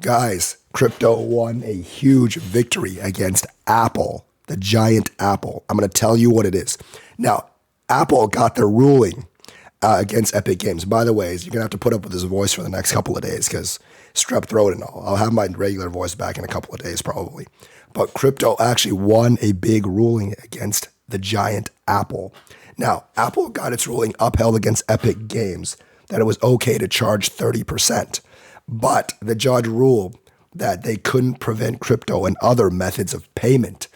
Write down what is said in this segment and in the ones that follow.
Guys, crypto won a huge victory against Apple, the giant Apple. I'm going to tell you what it is. Now, Apple got their ruling against Epic Games. By the way, you're going to have to put up with this voice for the next couple of days because strep throat and all. I'll have my regular voice back in a couple of days probably. But crypto actually won a big ruling against the giant Apple. Now, Apple got its ruling upheld against Epic Games that it was okay to charge 30%. But the judge ruled that they couldn't prevent crypto and other methods of payment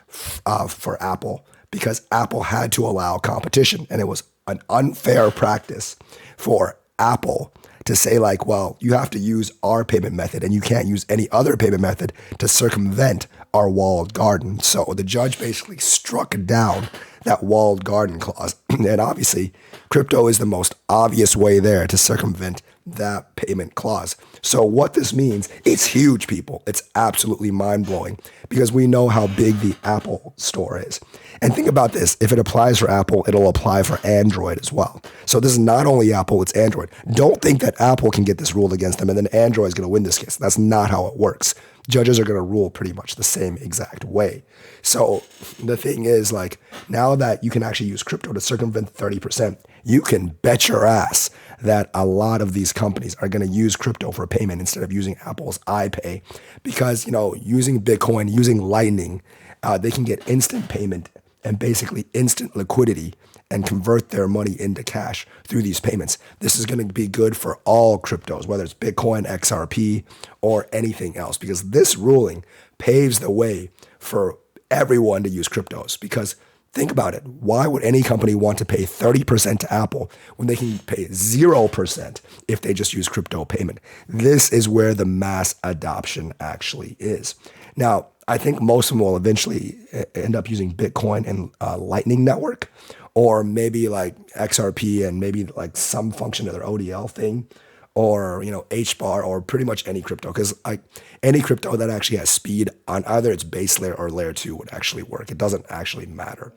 for Apple because Apple had to allow competition. And it was an unfair practice for Apple to say like, well, you have to use our payment method and you can't use any other payment method to circumvent our walled garden. So the judge basically struck down that walled garden clause. And obviously, crypto is the most obvious way there to circumvent that payment clause. So what this means, it's huge, people. It's absolutely mind-blowing because we know how big the Apple store is. And think about this. If it applies for Apple, it'll apply for Android as well. So this is not only Apple, it's Android. Don't think that Apple can get this ruled against them and then Android is going to win this case. That's not how it works. Judges are going to rule pretty much the same exact way. So the thing is, like, now that you can actually use crypto to circumvent 30%, you can bet your ass that a lot of these companies are going to use crypto for payment instead of using Apple's iPay because, using Bitcoin, using Lightning, they can get instant payment and basically instant liquidity and convert their money into cash through these payments. This is going to be good for all cryptos, whether it's Bitcoin, XRP, or anything else, because this ruling paves the way for everyone to use cryptos. Because think about it. Why would any company want to pay 30% to Apple when they can pay 0% if they just use crypto payment? This is where the mass adoption actually is. Now, I think most of them will eventually end up using Bitcoin and Lightning Network, or maybe like XRP and maybe like some function of their ODL thing, or HBAR, or pretty much any crypto, because like any crypto that actually has speed on either its base layer or layer 2 would actually work. It doesn't actually matter.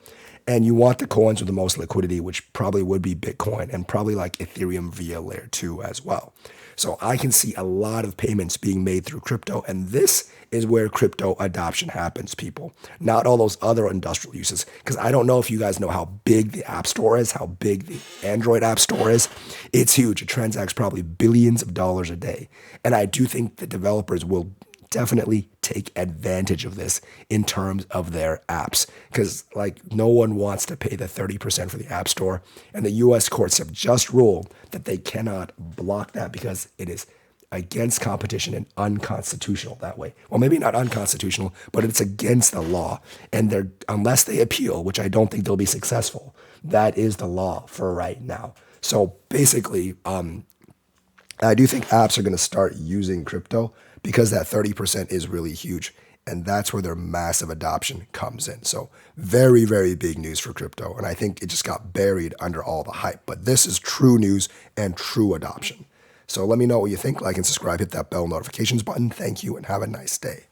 And you want the coins with the most liquidity, which probably would be Bitcoin and probably like Ethereum via layer 2 as well. So I can see a lot of payments being made through crypto, and this is where crypto adoption happens, people. Not all those other industrial uses, because I don't know if you guys know how big the App Store is, how big the Android App Store is. It's huge. It transacts probably billions of dollars a day. And I do think the developers will definitely take advantage of this in terms of their apps, because like no one wants to pay the 30% for the App Store, and the US courts have just ruled that they cannot block that because it is against competition and unconstitutional that way. Well, maybe not unconstitutional, but it's against the law, and unless they appeal, which I don't think they'll be successful, that is the law for right now. So basically, I do think apps are going to start using crypto because that 30% is really huge. And that's where their massive adoption comes in. So very, very big news for crypto. And I think it just got buried under all the hype. But this is true news and true adoption. So let me know what you think. Like and subscribe, hit that bell notifications button. Thank you and have a nice day.